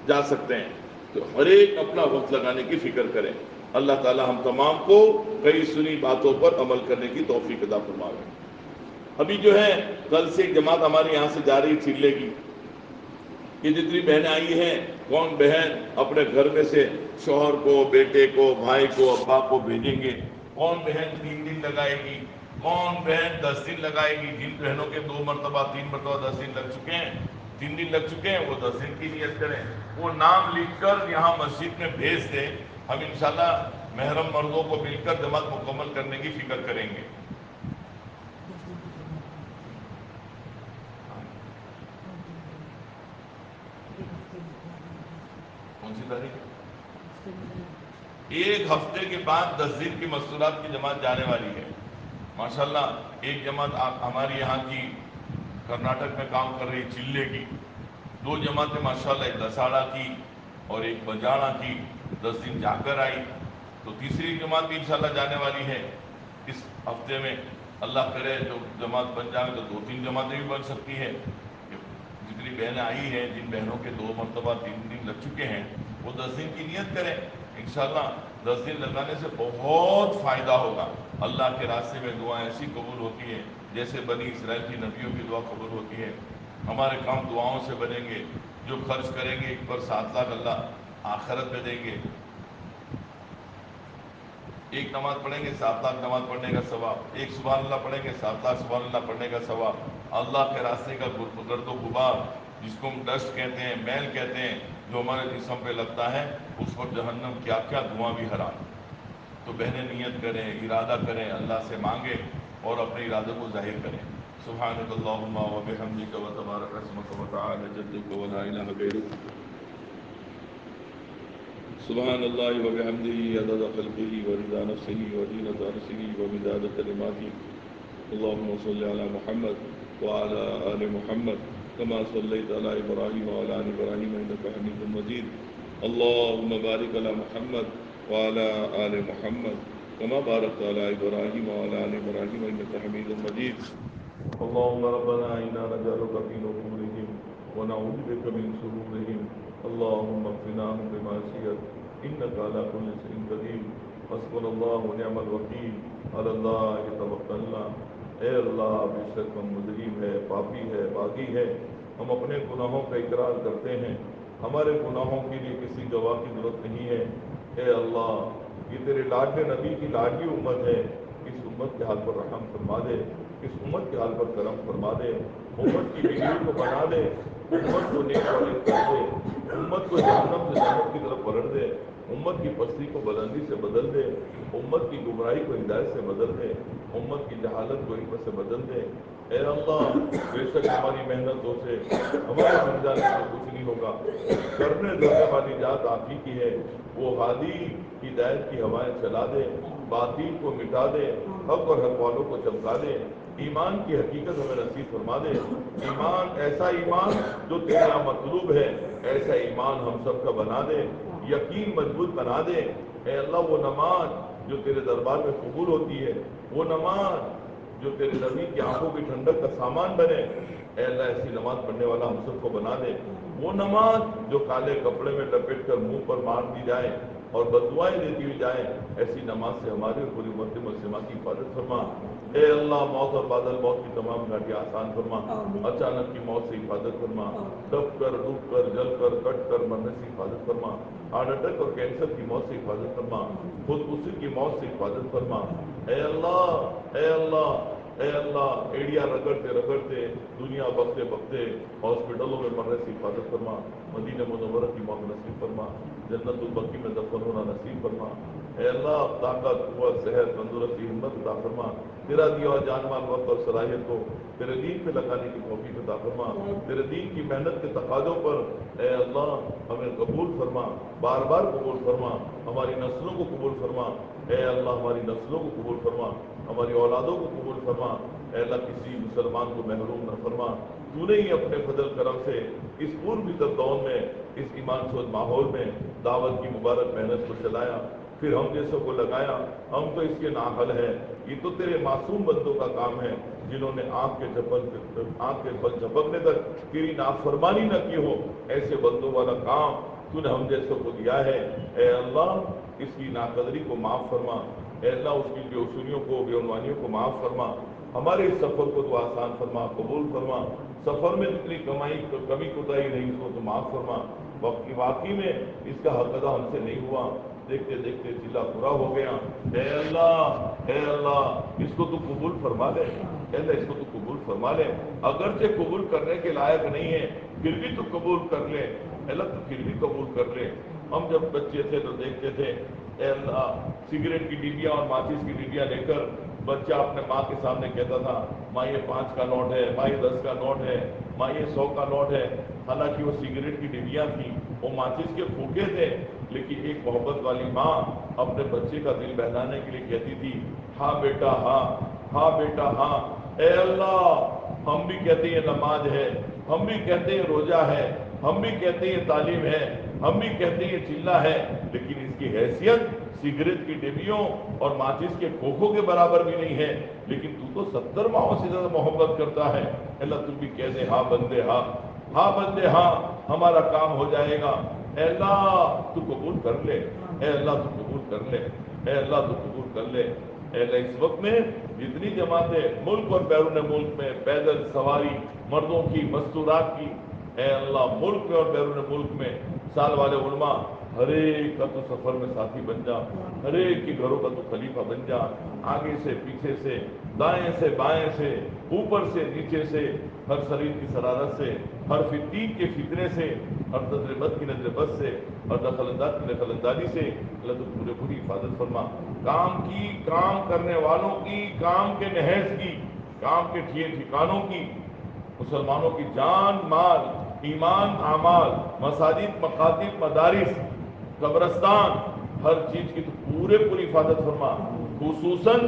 جا سکتے ہیں۔ تو ہر ایک اپنا وقت لگانے کی فکر کریں۔ اللہ تعالی ہم تمام کو کئی سنی باتوں پر عمل کرنے کی توفیق عطا فرمائے۔ ابھی جو ہے کل سے ایک جماعت ہمارے یہاں سے جا رہی چلے کی، یہ جتنی بہنیں آئی ہیں کون بہن اپنے گھر میں سے شوہر کو، بیٹے کو، بھائی کو، ابا کو بھیجیں گے، کون بہن 3 دن لگائے گی، کون بہن 10 دن لگائے گی۔ جن بہنوں کے 2 مرتبہ 3 مرتبہ 10 دن لگ چکے ہیں، 3 دن لگ چکے ہیں، وہ 10 دن کی نیت کریں، وہ نام لکھ کر یہاں مسجد میں بھیج دیں۔ ہم انشاءاللہ محرم مردوں کو مل کر جماعت مکمل کرنے کی فکر کریں گے۔ کون سی تاریخ؟ ایک ہفتے کے بعد 10 دن کی مستورات کی جماعت جانے والی ہے۔ ماشاءاللہ ایک جماعت ہماری یہاں کی کرناٹک میں کام کر رہی چلے کی، 2 جماعتیں ماشاءاللہ، ایک دساڑا کی اور ایک بجاڑا کی 10 دن جا کر آئی۔ تو تیسری جماعت بھی انشاءاللہ جانے والی ہے اس ہفتے میں۔ اللہ کرے جو جماعت بن جائے تو 2-3 جماعتیں بھی بن سکتی ہے۔ جتنی بہنیں آئی ہیں، جن بہنوں کے 2 مرتبہ 3 دن لگ چکے ہیں، وہ 10 دن کی نیت کریں۔ انشاءاللہ 10 دن لگانے سے بہت فائدہ ہوگا۔ اللہ کے راستے میں دعائیں ایسی قبول ہوتی ہیں جیسے بنی اسرائیل کی نبیوں کی دعا قبول ہوتی ہے۔ ہمارے کام دعاؤں سے بنیں گے۔ جو خرچ کریں گے ایک پر 7 لاکھ اللہ آخرت میں دیں گے۔ ایک نماز پڑھیں گے 7 لاکھ نماز پڑھنے کا ثواب، ایک سبحان اللہ پڑھیں گے 7 لاکھ سبحان اللہ پڑھنے کا ثواب۔ اللہ کے راستے کا گرد و غبار، جس کو ہم ڈسٹ کہتے ہیں، میل کہتے ہیں، جو ہمارے جسم پہ لگتا ہے، اس پر جہنم کیا کیا دھواں بھی حرام۔ تو بہنیں نیت کریں، ارادہ کریں، اللہ سے مانگیں اور اپنے ارادے کو ظاہر کریں۔ سبحانک اللہم و بحمدک و تبارک اسمک و تعالی جدک و لا الہ غیرک، سبحان اللہ و بحمدہ عدد خلقہ و رضا نفسہ و زینت عرشہ و مداد کلماتہ۔ اللہم صل علی محمد وعلی آل محمد کما صلیت علی ابراہیم وعلی آل ابراہیم انک حمید مجید۔ اللہم بارک علی محمد وعلی آل محمد کما بارکت علی ابراہیم وعلی آل ابراہیم انک حمید مجید۔ اللهم ربنا إنا نجعلك في نحورهم ونعوذ بك من شرورهم، اللهم اكفناهم بمعصيتك إنك على كل شيء قدير، حسبنا الله ونعم الوكيل، على الله توكلنا۔ اے اللہ بے شک ہم مجرم ہے، پاپی ہے، باغی ہے، ہم اپنے گناہوں کا اقرار کرتے ہیں، ہمارے گناہوں کے لیے کسی گواہ کی ضرورت نہیں ہے۔ اے اللہ یہ تیرے لاڈلے نبی کی لاڈلی امت ہے، اس امت کے حال پر رحم فرما دے، اس امت کے حال پر کرم فرما دے، امت کی بگڑی کو بنا دے، امت کو نیک والد کر دے، امت کو جہنم سے جنت کی طرف پلٹ دے، امت کی پستی کو بلندی سے بدل دے، امت کی گمراہی کو ہدایت سے بدل دے، امت کی جہالت کو علم سے بدل دے۔ اے اللہ بے شک ہماری محنتوں سے، ہمارے سمجھانے سے کچھ نہیں ہوگا، کرنے دھرنے والی ذات آپ ہی کی ہے، وہ ہادی ہدایت کی ہوائیں چلا دے، باطل کو مٹا دے، حق اور حق والوں کو چمکا دے، ایمان کی حقیقت ہمیں نصیب فرما دے، ایمان ایسا ایمان جو تیرے یہاں مطلوب ہے، ایسا ایمان ہم سب کا بنا دے، یقین مضبوط بنا دے۔ اے اللہ وہ نماز جو تیرے دربار میں قبول ہوتی ہے، وہ نماز جو تیرے نبی کی آنکھوں کی ٹھنڈک کا سامان بنے، اے اللہ ایسی نماز پڑھنے والا ہم سب کو بنا دے۔ وہ نماز جو کالے کپڑے میں لپیٹ کر منہ پر مار دی جائے اور بددعائیں دیتی ہوئی جائے، ایسی نماز سے ہماری اور پوری امت مسلمہ کی حفاظت فرما۔ اے اللہ موت اور بادل موت کی تمام گھاٹیاں آسان فرما، اچانک کی موت سے حفاظت فرما، دب کر ڈوب کر جل کر کٹ کر مرنے سے حفاظت فرما، ہارٹ اٹیک اور کینسر کی موت سے حفاظت فرما، خودکشی کی موت سے حفاظت فرما۔ اے اللہ اے اللہ اے اللہ ایڑیا رگڑتے رگڑتے دنیا بکتے بکتے ہاسپٹلوں میں مرنے سے حفاظت فرما، مدینہ منورہ کی موت نصیب فرما، جنت البقیع میں دفن ہونا نصیب فرما۔ اے اللہ طاقت قوت صحت تندرستی ہمت عطا فرما، تیرا دیا ہوا جان مال وقت اور صلاحیت کو تیرے دین پہ لگانے کی توفیق عطا فرما، تیرے دین کی محنت کے تقاضوں پر اے اللہ ہمیں قبول فرما، بار بار قبول فرما، ہماری نسلوں کو قبول فرما، اے اللہ ہماری نسلوں کو قبول فرما، ہماری اولادوں کو قبول فرما، اے اللہ کسی مسلمان کو محروم نہ فرما، تو نے ہی اپنے فضل کرم سے اس پوری دور میں اس ایمان سوز ماحول میں دعوت کی مبارک محنت کو چلایا، پھر ہم جیسوں کو لگایا، ہم تو اس کے نااہل ہیں، یہ تو تیرے معصوم بندوں کا کام ہے جنہوں نے آنکھ کے بل جھپکنے تک تیری نافرمانی نہ کی ہو، ایسے بندوں والا کام تو نے ہم جیسوں کو دیا ہے۔ اے اللہ اس کی ناقدری کو معاف فرما، اے اللہ اس کی بے اصولیوں کو بے عنوانیوں کو معاف فرما، ہمارے اس سفر کو تو آسان فرما، قبول فرما، سفر میں جتنی کمی کوتاہی نہیں اس کو تو معاف فرما، واقعی میں اس کا حق ادا ہم سے نہیں ہوا، دیکھتے دیکھتے چلا پورا ہو گیا، اے اللہ اس کو تو قبول فرما لے، اے اللہ اس کو تو قبول فرما لے، اگرچہ قبول کرنے کے لائق نہیں ہے پھر بھی تو قبول کر لے، اے اللہ تو پھر بھی قبول کر لے۔ ہم جب بچے تھے تو دیکھتے تھے اے اللہ سگریٹ کی ڈبیاں اور ماچس کی ڈبیاں لے کر بچہ اپنے ماں کے سامنے کہتا تھا ماں یہ 5 کا نوٹ ہے، ماں یہ 10 کا نوٹ ہے، ماں یہ 100 کا نوٹ ہے، حالانکہ وہ سگریٹ کی ڈبیاں تھیں، وہ ماچس کے پھوکے تھے، لیکن ایک محبت والی ماں اپنے بچے کا دل بہلانے کے لیے کہتی تھی ہاں بیٹا ہاں، ہاں بیٹا ہاں۔ اے اللہ ہم بھی کہتے ہیں نماز ہے، ہم بھی کہتے ہیں روزہ ہے، ہم بھی کہتے ہیں تعلیم ہے، ہم بھی کہتے ہیں چلہ ہے، لیکن اس کی حیثیت سگریٹ کی ڈبیوں اور ماچس کے کھوکھوں کے برابر بھی نہیں ہے، لیکن تو 70 ماہوں سے زیادہ محبت کرتا ہے۔ اللہ تم بھی کہہ دے ہاں بندے ہاں، ہاں بندے ہاں، ہمارا کام ہو جائے گا، اے اللہ تو قبول کر لے، اے اللہ تو قبول کر لے، اے اللہ تو قبول کر لے۔ اے اللہ اس وقت میں جتنی جماعتیں ملک اور بیرون ملک میں پیدل سواری مردوں کی مستورات کی، اے اللہ ملک میں اور بیرون ملک میں سال والے علماء ہر ایک کا تو سفر میں ساتھی بن جا، ہر ایک کے گھروں کا تو خلیفہ بن جا، آگے سے پیچھے سے دائیں سے بائیں سے اوپر سے نیچے سے، ہر شریر کی شرارت سے، ہر فتین کے فتنے سے، ہر نظر بد کی نظر بد سے، ہر دخل انداز کی دخل اندازی سے اللہ تو پورے پوری حفاظت فرما، کام کرنے والوں کی، کام کے نہیز کی، کام کے ٹھکانوں کی، مسلمانوں کی جان مال ایمان اعمال مساجد مکاتب مدارس قبرستان ہر چیز کی تو پورے پوری حفاظت فرما، خصوصاً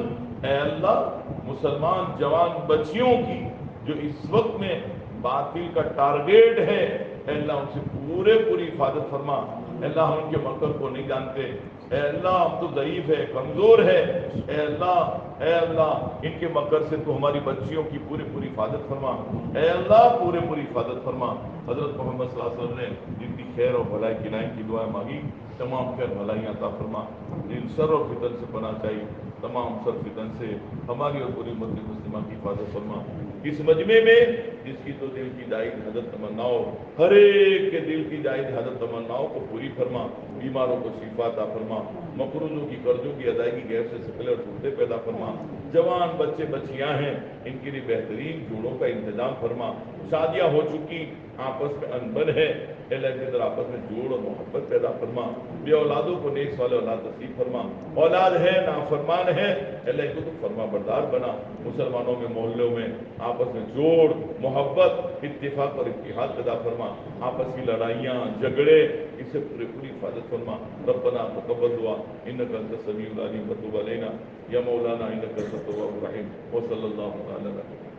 اے اللہ مسلمان جوان بچیوں کی جو اس وقت میں باطل کا ٹارگیٹ ہے، اے اللہ ان سے پورے پوری حفاظت فرما، اے اللہ ہم ان کے مکر کو نہیں جانتے، اے اللہ ہم تو ضعیف ہے کمزور ہے، اے اللہ ان کے مکر سے تو ہماری بچیوں کی پوری پوری حفاظت فرما، اے اللہ پورے پوری حفاظت فرما۔ حضرت محمد صلی اللہ علیہ وسلم نے جن کی خیر اور بھلائی کی لائن کی دعائیں مانگی تمام خیر بھلائی عطا فرما، ان شر و فتن سے پناہ چاہیے، تمام شر فتن سے ہماری اور پوری امت مسلمہ کی حفاظت فرما۔ اس مجمع میں جس کی تو دل کی جائز حضرت تمناؤ، ہر ایک کے دل کی جائز حضرت تمناؤں کو پوری فرما، بیماروں کو شفا عطا فرما، مقروضوں کی قرضوں کی ادائیگی غیر سے سکلے اور ٹوٹے پیدا فرما، جوان بچے بچیاں ہیں ان کے لیے بہترین جوڑوں کا انتظام فرما، شادیاں ہو چکی آپس میں انبن ہے، اللہ کے اندر آپس میں جوڑ اور محبت پیدا فرما، بے اولادوں کو نیک صالح اولاد نصیب فرما، اولاد ہے نافرمان ہے اللہ کو تو فرما بردار بنا، مسلمانوں میں محلوں میں آپس میں جوڑ محبت اتفاق اور اتحاد پیدا فرما، آپس کی لڑائیاں جھگڑے اس سے پوری پوری حفاظت فرما، ربنا تقبل دعا انک انت السمیع العلیم وتب علینا یا مولانا انک انت التواب الرحیم وصلی اللہ تعالی علیہ